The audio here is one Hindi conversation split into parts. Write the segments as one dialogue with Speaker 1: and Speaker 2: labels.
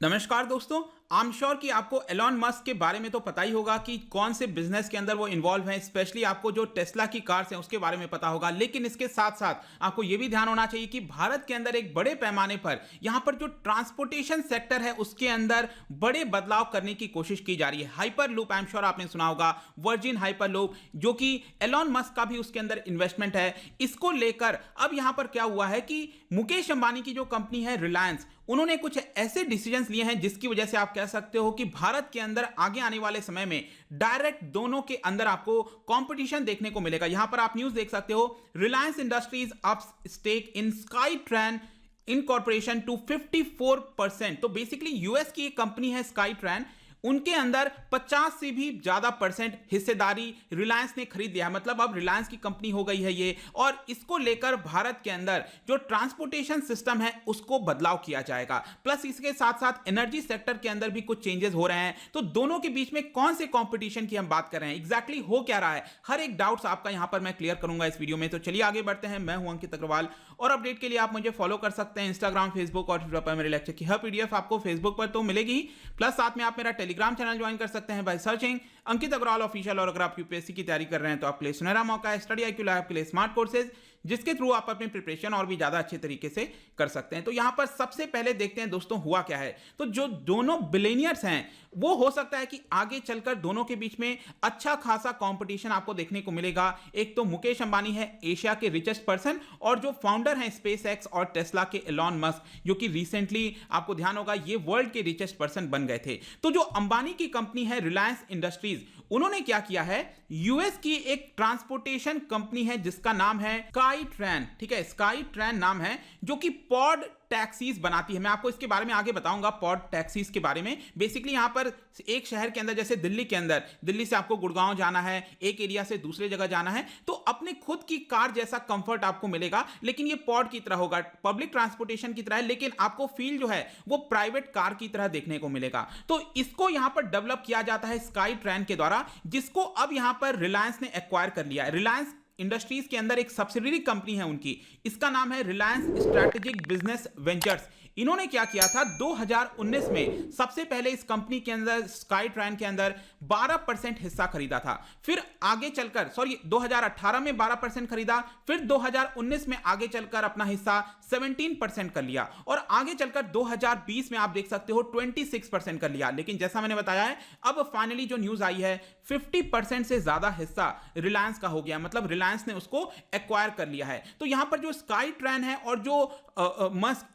Speaker 1: नमस्कार दोस्तों। आई एम श्योर कि आपको एलॉन मस्क के बारे में तो पता ही होगा कि कौन से बिजनेस के अंदर वो इन्वॉल्व हैं। स्पेशली आपको जो टेस्ला की कार्स हैं उसके बारे में पता होगा, लेकिन इसके साथ साथ आपको ये भी ध्यान होना चाहिए कि भारत के अंदर एक बड़े पैमाने पर यहां पर जो ट्रांसपोर्टेशन सेक्टर है उसके अंदर बड़े बदलाव करने की कोशिश की जा रही है। Hyper loop, I am sure आपने सुना होगा, वर्जिन हाइपर लूप, जो कि एलॉन मस्क का भी उसके अंदर इन्वेस्टमेंट है। इसको लेकर अब यहां पर क्या हुआ है कि मुकेश अंबानी की जो कंपनी है रिलायंस, उन्होंने कुछ ऐसे डिसीजंस लिए हैं जिसकी वजह से आप कह सकते हो कि भारत के अंदर आगे आने वाले समय में डायरेक्ट दोनों के अंदर आपको कंपटीशन देखने को मिलेगा। यहां पर आप न्यूज देख सकते हो, Reliance Industries ups stake in sky train incorporation to 54%। तो बेसिकली यूएस की एक कंपनी है स्काई ट्रेन, उनके अंदर 50 से भी ज्यादा परसेंट हिस्सेदारी रिलायंस ने खरीद लिया है। मतलब अब रिलायंस की कंपनी हो गई है ये, और इसको लेकर भारत के अंदर जो ट्रांसपोर्टेशन सिस्टम है उसको बदलाव किया जाएगा। प्लस इसके साथ साथ एनर्जी सेक्टर के अंदर भी कुछ चेंजेस हो रहे हैं। तो दोनों के बीच में कौन से कंपटीशन की हम बात कर रहे हैं, एग्जैक्टली हो क्या रहा है, हर एक डाउट्स आपका यहां पर मैं क्लियर करूंगा इस वीडियो में। तो चलिए आगे बढ़ते हैं। मैं हूं अंकित अग्रवाल, और अपडेट के लिए आप मुझे फॉलो कर सकते हैं इंस्टाग्राम, फेसबुक और ट्विटर पर। मेरे लेक्चर की हर पीडीएफ आपको फेसबुक पर तो मिलेगी ही, प्लस साथ में आप मेरा टेलीग्राम चैनल ज्वाइन कर सकते हैं by searching Ankit Agarwal official. और अगर आप यूपीएससी की तैयारी कर रहे हैं तो आपके लिए सुनहरा मौका है, स्टडी आईक्यू लैब के लिए स्मार्ट कोर्सेज, जिसके थ्रू आप अपनी प्रिपरेशन और भी ज्यादा अच्छे तरीके से कर सकते हैं। तो यहां पर सबसे पहले देखते हैं दोस्तों हुआ क्या है। तो जो दोनों बिलियनियर्स हैं वो हो सकता है कि आगे चलकर दोनों के बीच में अच्छा खासा कंपटीशन आपको देखने को मिलेगा। एक तो मुकेश अंबानी है एशिया के रिचेस्ट पर्सन, और जो फाउंडर हैं स्पेस एक्स और टेस्ला के एलॉन मस्क, जो कि रिसेंटली आपको ध्यान होगा ये वर्ल्ड के रिचेस्ट पर्सन बन गए थे। तो जो अंबानी की कंपनी है रिलायंस इंडस्ट्रीज, उन्होंने क्या किया है, यूएस की एक ट्रांसपोर्टेशन कंपनी है जिसका नाम है स्काई ट्रेन, ठीक है, स्काई ट्रेन नाम है, जो कि पॉड टैक्सीज बनाती है। मैं आपको इसके बारे में आगे बताऊंगा पॉड टैक्सीज के बारे में। बेसिकली यहां पर एक शहर के अंदर, जैसे दिल्ली के अंदर, दिल्ली से आपको गुड़गांव जाना है, एक एरिया से दूसरे जगह जाना है, तो अपने खुद की कार जैसा कंफर्ट आपको मिलेगा, लेकिन ये पॉड की तरह होगा, पब्लिक ट्रांसपोर्टेशन की तरह है, लेकिन आपको फील जो है वो प्राइवेट कार की तरह देखने को मिलेगा। तो इसको यहां पर डेवलप किया जाता है स्काई ट्रेन के द्वारा, जिसको अब यहां पर रिलायंस ने एक्वायर कर लिया है। रिलायंस इंडस्ट्रीज के अंदर एक सब्सिडरी कंपनी है उनकी, इसका नाम है रिलायंस स्ट्रैटेजिक बिजनेस वेंचर्स। इन्होंने क्या किया था, 2019 में सबसे पहले इस कंपनी के अंदर, स्काई ट्रेन के अंदर 12% हिस्सा खरीदा था। फिर आगे चलकर 2018 में 12% खरीदा, फिर 2019 में आगे चलकर अपना हिस्सा 17% कर लिया, और आगे चलकर 2020 में आप देख सकते हो 26% कर लिया। लेकिन जैसा मैंने बताया है, अब फाइनली जो न्यूज आई है 50% से ज्यादा हिस्सा रिलायंस का हो गया, मतलब रिलायंस ने उसको एक्वायर कर लिया है। तो यहां पर जो स्काई ट्रेन है और जो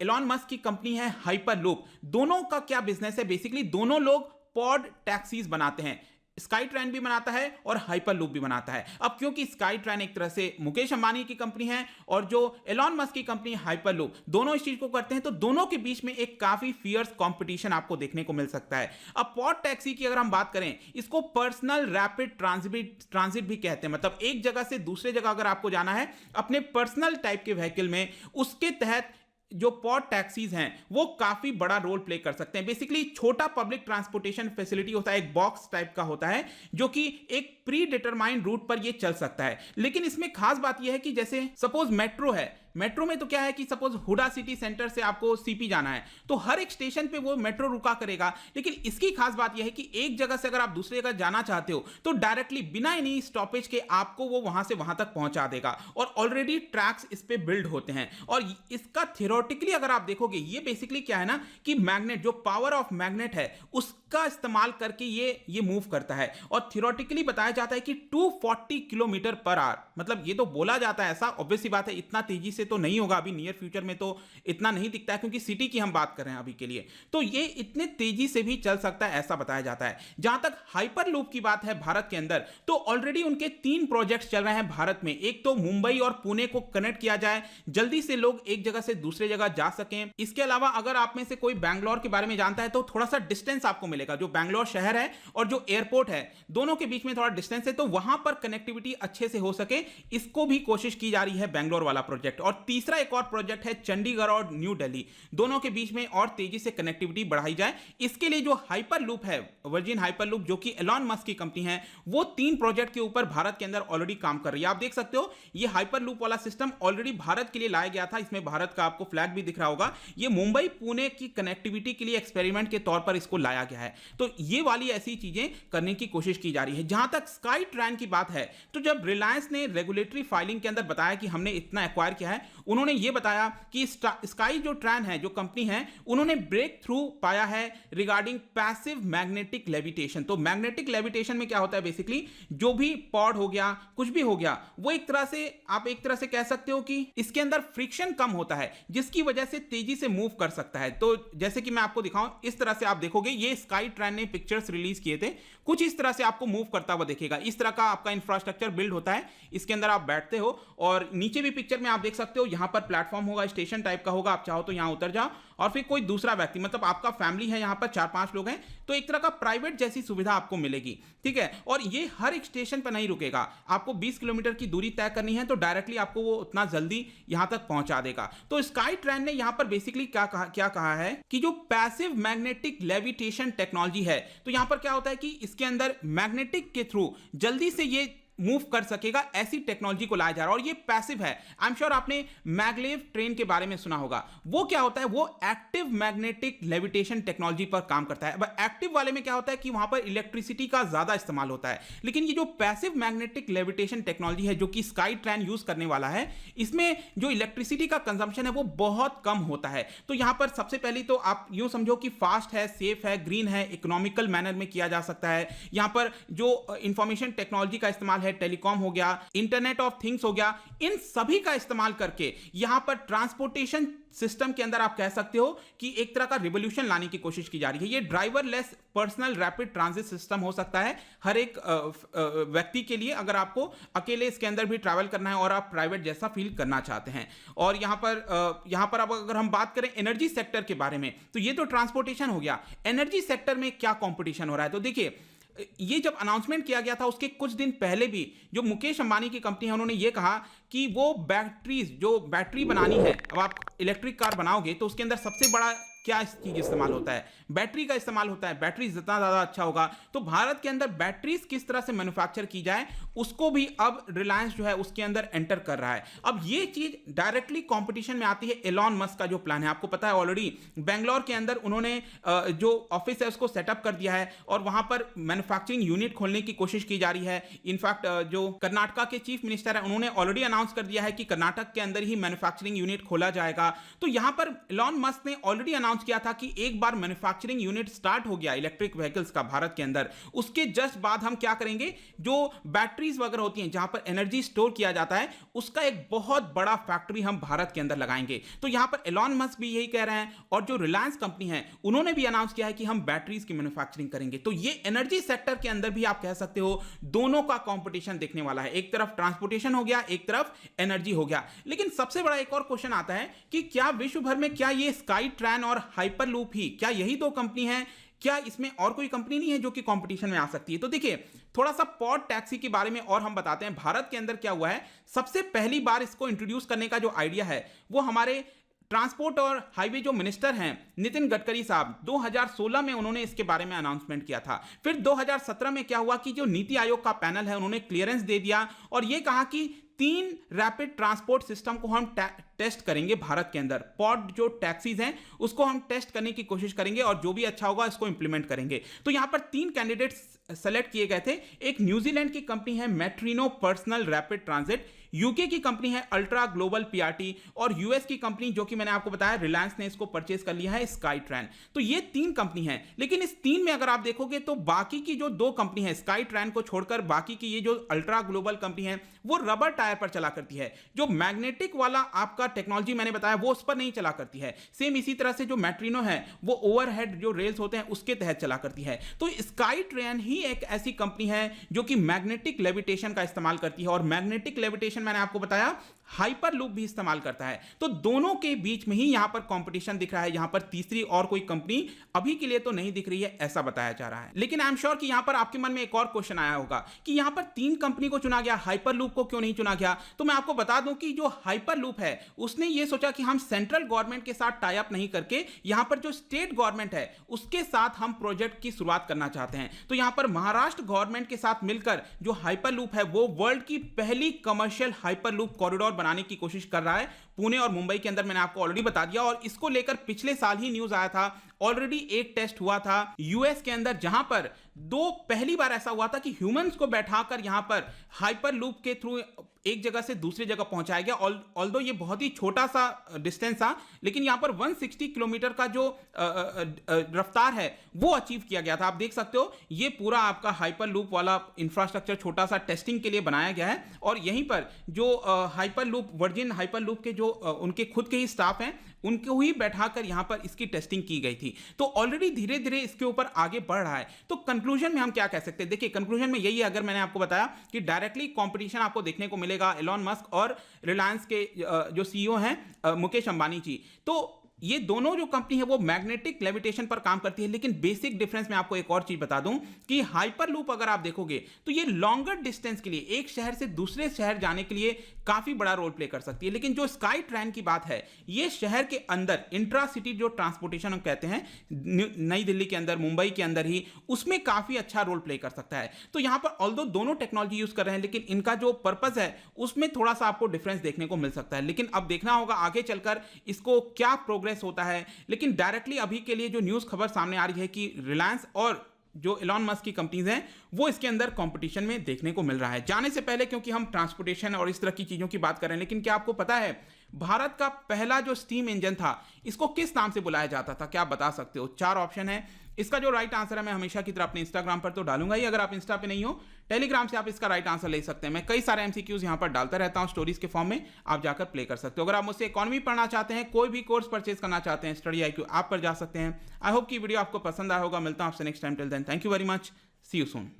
Speaker 1: एलॉन मस्क की कंपनी है हाइपर लूप, दोनों का क्या बिजनेस है, बेसिकली दोनों लोग पॉड टैक्सीज बनाते हैं। स्काई ट्रेन भी बनाता है और हाइपर लूप भी बनाता है। अब क्योंकि स्काई ट्रेन एक तरह से मुकेश अंबानी की कंपनी है और जो एलॉन मस्क की कंपनी हाइपर लूप, दोनों इस चीज को करते हैं, तो दोनों के बीच में एक काफी फियर्स कंपटीशन आपको देखने को मिल सकता है। अब पॉड टैक्सी की अगर हम बात करें, इसको पर्सनल रैपिड ट्रांजिट भी कहते हैं। मतलब एक जगह से दूसरे जगह अगर आपको जाना है अपने पर्सनल टाइप के व्हीकल में, उसके तहत जो पॉड टैक्सीज हैं वो काफी बड़ा रोल प्ले कर सकते हैं। बेसिकली छोटा पब्लिक ट्रांसपोर्टेशन फैसिलिटी होता है, एक बॉक्स टाइप का होता है, जो कि एक प्री डिटरमाइंड रूट पर ये चल सकता है। लेकिन इसमें खास बात यह है कि जैसे सपोज मेट्रो है, मेट्रो में तो क्या है कि सपोज हुडा सिटी सेंटर से आपको सीपी जाना है, तो हर एक स्टेशन पे वो मेट्रो रुका करेगा। लेकिन इसकी खास बात यह है कि एक जगह से अगर आप दूसरी जगह जाना चाहते हो तो डायरेक्टली बिना एनी स्टॉपेज के आपको वो वहां से वहां तक पहुंचा देगा, और ऑलरेडी ट्रैक्स इस पे बिल्ड होते हैं। और इसका थियोरेटिकली अगर आप देखोगे, ये बेसिकली क्या है ना कि मैग्नेट, जो पावर ऑफ मैग्नेट है उसका इस्तेमाल करके ये मूव करता है। और थियोरेटिकली बताया जाता है कि 240 किलोमीटर पर आवर, मतलब ये तो बोला जाता है ऐसा, ऑब्वियस सी बात है इतना तेजी से तो नहीं होगा, अभी नियर फ्यूचर में तो इतना नहीं दिखता है क्योंकि सिटी की हम बात कर रहे हैं अभी के लिए, तो ये इतने तेजी से भी चल सकता है ऐसा बताया जाता है। जहां तक हाइपर लूप की बात है भारत के अंदर, तो ऑलरेडी उनके 3 प्रोजेक्ट्स चल रहे हैं भारत में। एक तो मुंबई और पुणे को कनेक्ट किया जाए, जल्दी से लोग एक जगह से दूसरे जगह जा सकें। इसके अलावा अगर आप में से कोई बैंगलोर के बारे में जानता है तो थोड़ा सा डिस्टेंस आपको मिलेगा, मिलेगा। जो बैंगलोर शहर है और जो एयरपोर्ट है, दोनों के बीच में थोड़ा डिस्टेंस है, तो वहां पर कनेक्टिविटी अच्छे से हो सके, इसको भी कोशिश की जा रही है बैंगलोर वाला प्रोजेक्ट। और तीसरा एक और प्रोजेक्ट है चंडीगढ़ और न्यू दिल्ली, दोनों के बीच में और तेजी से कनेक्टिविटी बढ़ाई जाए। इसके लिए जो हाइपरलूप है, वर्जिन हाइपरलूप, जो कि एलॉन मस्क की कंपनी है, वो 3 प्रोजेक्ट के ऊपर भारत के अंदर ऑलरेडी काम कर रही है। आप देख सकते हो ये हाइपरलूप वाला सिस्टम ऑलरेडी भारत के लिए लाया गया था। इसमें भारत का आपको फ्लैग भी दिख रहा होगा। ये मुंबई पुणे की कनेक्टिविटी के लिए एक्सपेरिमेंट के तौर पर इसको लाया गया है। तो ये वाली ऐसी चीजें करने की कोशिश की जा रही है। जहां तक स्काई ट्रेन की बात है, तो जब रिलायंस ने रेगुलेटरी फाइलिंग के अंदर बताया कि हमने इतना एक्वायर किया है, उन्होंने ये बताया कि स्काई जो ट्रेन है, जो कंपनी है, उन्होंने ब्रेक थ्रू पाया है रिगार्डिंग पैसिव मैग्नेटिक लेविटेशन। तो मैग्नेटिक लेविटेशन में क्या होता है, बेसिकली जो भी पॉड हो गया, कुछ भी हो गया, वो एक तरह से आप एक तरह से कह सकते हो कि इसके अंदर फ्रिक्शन कम होता है, जिसकी वजह से तेजी से मूव कर सकता है। तो जैसे कि मैं आपको दिखाऊं, इस तरह से आप देखोगे, ये स्काई ट्रेन ने पिक्चर्स रिलीज किए थे, कुछ इस तरह से आपको मूव करता हुआ दिखेगा। इस तरह का आपका इंफ्रास्ट्रक्चर बिल्ड होता है, इसके अंदर आप बैठते हो और नीचे भी पिक्चर में आप देख सकते हो, यहां पर प्लेटफॉर्म होगा, स्टेशन टाइप का होगा, आप चाहो तो यहां उतर जाओ और फिर कोई दूसरा व्यक्ति, मतलब आपका फैमिली है, यहां पर 4-5 लोग हैं, तो एक तरह का प्राइवेट जैसी सुविधा आपको मिलेगी, ठीक है। और ये हर एक स्टेशन पर नहीं रुकेगा, आपको 20 किलोमीटर की दूरी तय करनी है, तो डायरेक्टली आपको वो उतना जल्दी यहां तक पहुंचा देगा। तो स्काई ट्रेन ने यहां पर बेसिकली क्या कहा है कि जो पैसिव मैग्नेटिक लेविटेशन टेक्नोलॉजी है, तो यहां पर क्या होता है कि इसके अंदर मैग्नेटिक के थ्रू जल्दी से ये मूव कर सकेगा, ऐसी टेक्नोलॉजी को लाया जा रहा है। और ये पैसिव है। आई एम श्योर आपने मैगलेव ट्रेन के बारे में सुना होगा। वो क्या होता है, वो एक्टिव मैग्नेटिक लेविटेशन टेक्नोलॉजी पर काम करता है। एक्टिव वाले में क्या होता है कि वहां पर इलेक्ट्रिसिटी का ज्यादा इस्तेमाल होता है, लेकिन ये जो पैसिव मैग्नेटिक लेविटेशन टेक्नोलॉजी है, जो कि स्काई ट्रेन यूज करने वाला है, इसमें जो इलेक्ट्रिसिटी का कंजम्पशन है वो बहुत कम होता है। तो यहां पर सबसे पहले तो आप यूं समझो कि फास्ट है, सेफ है, ग्रीन है, इकोनॉमिकल मैनर में किया जा सकता है। यहां पर जो इंफॉर्मेशन टेक्नोलॉजी का इस्तेमाल है, टेलीकॉम हो गया, इंटरनेट ऑफ थिंग्स हो गया, इन सभी का इस्तेमाल करके यहां पर ट्रांसपोर्टेशन सिस्टम के अंदर आप कह सकते हो कि एक तरह का रिवोल्यूशन लाने की कोशिश की जा रही है। ये driverless personal rapid transit system हो सकता है हर एक व्यक्ति के लिए, अगर आपको अकेले इसके अंदर भी ट्रैवल करना है और आप प्राइवेट जैसा फील करना चाहते हैं। और यहां पर अब अगर हम बात करें एनर्जी सेक्टर के बारे में, तो ये तो ट्रांसपोर्टेशन हो गया। एनर्जी सेक्टर में क्या कंपटीशन हो रहा है, तो देखिए, ये जब अनाउंसमेंट किया गया था उसके कुछ दिन पहले भी जो मुकेश अंबानी की कंपनी है, उन्होंने ये कहा कि वो बैटरी बनानी है, अब आप इलेक्ट्रिक कार बनाओगे तो उसके अंदर सबसे बड़ा क्या चीज इस्तेमाल होता है, बैटरी का इस्तेमाल होता है। बैटरी जितना ज्यादा अच्छा होगा, तो भारत के अंदर बैटरीज किस तरह से मैन्युफैक्चर की जाए, उसको भी अब रिलायंस जो है उसके अंदर एंटर कर रहा है। अब ये चीज डायरेक्टली कंपटीशन में आती है एलॉन मस्क का जो प्लान है। आपको पता है ऑलरेडी बेंगलोर के अंदर उन्होंने जो ऑफिस है उसको सेटअप कर दिया है और वहां पर मैन्युफैक्चरिंग यूनिट खोलने की कोशिश की जा रही है। इनफैक्ट जो कर्नाटका के चीफ मिनिस्टर है, उन्होंने ऑलरेडी अनाउंस कर दिया है कि कर्नाटक के अंदर ही मैन्युफैक्चरिंग यूनिट खोला जाएगा। तो यहां पर एलॉन मस्क ने ऑलरेडी अनाउंस किया था कि एक बार मैन्युफैक्चरिंग यूनिट स्टार्ट हो गया इलेक्ट्रिक व्हीकल्स का भारत के अंदर, उसके जस्ट बाद हम क्या करेंगे, जो बैटरीज वगैरह होती हैं जहां पर एनर्जी स्टोर किया जाता है, उसका एक बहुत बड़ा फैक्ट्री हम भारत के अंदर लगाएंगे। तो यहां पर एलॉन मस्क भी यही कह रहे हैं और जो रिलायंस कंपनी है उन्होंने भी अनाउंस किया है कि हम बैटरीज की मैन्युफैक्चरिंग करेंगे। तो ये एनर्जी सेक्टर के अंदर भी आप कह सकते हो दोनों का कंपटीशन देखने वाला है। एक तरफ ट्रांसपोर्टेशन हो गया, एक तरफ एनर्जी हो गया। लेकिन सबसे बड़ा एक और क्वेश्चन आता है कि क्या विश्व भर में क्या ये स्काई ट्रेन और हाइपरलूप ही, क्या यही दो कंपनी है, क्या इसमें और कोई कंपनी नहीं है जो कि कंपटीशन में आ सकती है? तो देखिए, थोड़ा सा पॉड टैक्सी के बारे में और हम बताते हैं। भारत के अंदर क्या हुआ है, सबसे पहली बार इसको इंट्रोड्यूस करने का जो आइडिया है वो हमारे ट्रांसपोर्ट और हाईवे जो मिनिस्टर हैं नितिन गडकरी साहब, 2016 में उन्होंने इसके बारे में अनाउंसमेंट किया था। फिर 2017 में क्या हुआ कि जो नीति आयोग का पैनल है उन्होंने क्लियरेंस दे दिया और यह कहा कि 3 रैपिड ट्रांसपोर्ट सिस्टम को हम टेस्ट करेंगे भारत के अंदर। पॉड जो टैक्सीज हैं उसको हम टेस्ट करने की कोशिश करेंगे और जो भी अच्छा होगा इसको इंप्लीमेंट करेंगे। तो यहां पर 3 कैंडिडेट्स सेलेक्ट किए गए थे। एक न्यूजीलैंड की कंपनी है मेट्रिनो पर्सनल रैपिड ट्रांजिट, यूके की कंपनी है अल्ट्रा ग्लोबल पीआरटी और यूएस की कंपनी जो कि मैंने आपको बताया रिलायंस ने इसको परचेज कर लिया है, स्काई ट्रेन। तो ये 3 कंपनी है। लेकिन इस 3 में अगर आप देखोगे तो बाकी की जो 2 कंपनी है, स्काई ट्रेन को छोड़कर बाकी की ये जो अल्ट्रा ग्लोबल कंपनी है वो रबर टायर पर चला करती है। जो मैग्नेटिक वाला आपका टेक्नोलॉजी मैंने बताया वो उस पर नहीं चला करती है। सेम इसी तरह से जो मेट्रिनो है वो ओवरहेड जो रेल्स होते हैं उसके तहत चला करती है। तो स्काई ट्रेन ही एक ऐसी कंपनी है जो कि मैग्नेटिक लेविटेशन का इस्तेमाल करती है। और मैग्नेटिक लेविटेशन मैंने आपको बताया हाइपर लूप भी इस्तेमाल करता है। तो दोनों के बीच में ही यहां पर कंपटीशन दिख रहा है, यहां पर तीसरी और कोई कंपनी अभी के लिए तो नहीं दिख रही है, ऐसा बताया जा रहा है। लेकिन आई एम श्योर कि यहां पर आपके मन में एक और क्वेश्चन आया होगा कि यहां पर 3 कंपनी को चुना गया, हाइपर लूप को क्यों नहीं चुना गया? तो मैं आपको बता दूं कि जो हाइपर लूप है उसने ये सोचा कि हम सेंट्रल गवर्नमेंट के साथ टाई अप नहीं करके यहां पर जो स्टेट गवर्नमेंट है उसके साथ हम प्रोजेक्ट की शुरुआत करना चाहते हैं। तो यहां पर महाराष्ट्र गवर्नमेंट के साथ मिलकर जो हाइपर लूप है वो वर्ल्ड की पहली कमर्शियल हाइपर लूप कॉरिडोर बनाने की कोशिश कर रहा है पुणे और मुंबई के अंदर। मैंने आपको ऑलरेडी बता दिया, और इसको लेकर पिछले साल ही न्यूज आया था, ऑलरेडी एक टेस्ट हुआ था यूएस के अंदर, जहां पर पहली बार ऐसा हुआ था कि ह्यूमंस को बैठाकर यहां पर हाइपर लूप के थ्रू एक जगह से दूसरी जगह पहुंचाया गया। ऑल्दो ये बहुत ही छोटा सा डिस्टेंस था, लेकिन यहां पर 160 किलोमीटर का जो रफ्तार है वो अचीव किया गया था। आप देख सकते हो ये पूरा आपका हाइपर लूप वाला इंफ्रास्ट्रक्चर छोटा सा टेस्टिंग के लिए बनाया गया है, और यहीं पर जो hyper loop virgin hyper loop के जो उनके खुद के ही स्टाफ हैं उनको ही बैठाकर यहां पर इसकी टेस्टिंग की गई थी। तो ऑलरेडी धीरे धीरे इसके ऊपर आगे बढ़ रहा है। तो कंक्लूजन में हम क्या कह सकते हैं? देखिए कंक्लूजन में यही है, अगर मैंने आपको बताया कि डायरेक्टली कंपटीशन आपको देखने को मिलेगा एलॉन मस्क और रिलायंस के जो सीईओ हैं मुकेश अंबानी जी। तो ये दोनों जो कंपनी है वो मैग्नेटिक लेविटेशन पर काम करती है, लेकिन बेसिक डिफरेंस में आपको एक और चीज बता दूं कि हाइपर लूप अगर आप देखोगे तो ये लॉन्गर डिस्टेंस के लिए, एक शहर से दूसरे शहर जाने के लिए काफी बड़ा रोल प्ले कर सकती है। लेकिन जो स्काई ट्रेन की बात है, ये शहर के अंदर इंट्रा सिटी जो ट्रांसपोर्टेशन हम कहते हैं, नई दिल्ली के अंदर, मुंबई के अंदर ही, उसमें काफी अच्छा रोल प्ले कर सकता है। तो यहां पर ऑल्दो दोनों टेक्नोलॉजी यूज कर रहे हैं, लेकिन इनका जो पर्पस है उसमें थोड़ा सा आपको डिफरेंस देखने को मिल सकता है। लेकिन अब देखना होगा आगे चलकर इसको क्या प्रोग्रेस होता है। लेकिन डायरेक्टली अभी के लिए जो न्यूज खबर सामने आ रही है कि रिलायंस और जो एलॉन मस्क की कंपनीज हैं वो इसके अंदर कंपटीशन में देखने को मिल रहा है। जाने से पहले, क्योंकि हम ट्रांसपोर्टेशन और इस तरह की चीजों की बात कर रहे हैं, लेकिन क्या आपको पता है भारत का पहला जो स्टीम इंजन था इसको किस नाम से बुलाया जाता था? क्या आप बता सकते हो? 4 ऑप्शन है। इसका जो राइट आंसर है मैं हमेशा की तरह अपने इंस्टाग्राम पर तो डालूंगा ही, अगर आप इंस्टा पे नहीं हो टेलीग्राम से आप इसका राइट आंसर ले सकते हैं। मैं कई सारे एमसीक्यूज यहां पर डालता रहता हूं स्टोरीज के फॉर्म में, आप जाकर प्ले कर सकते हो। अगर आप मुझसे इकोनॉमी पढ़ना चाहते हैं, कोई भी कोर्स परचेज करना चाहते हैं, स्टडी IQ आप पर जा सकते हैं। आई होप कि वीडियो आपको पसंद आया होगा। मिलता हूं आपसे next time. Till then thank you very much, see you soon.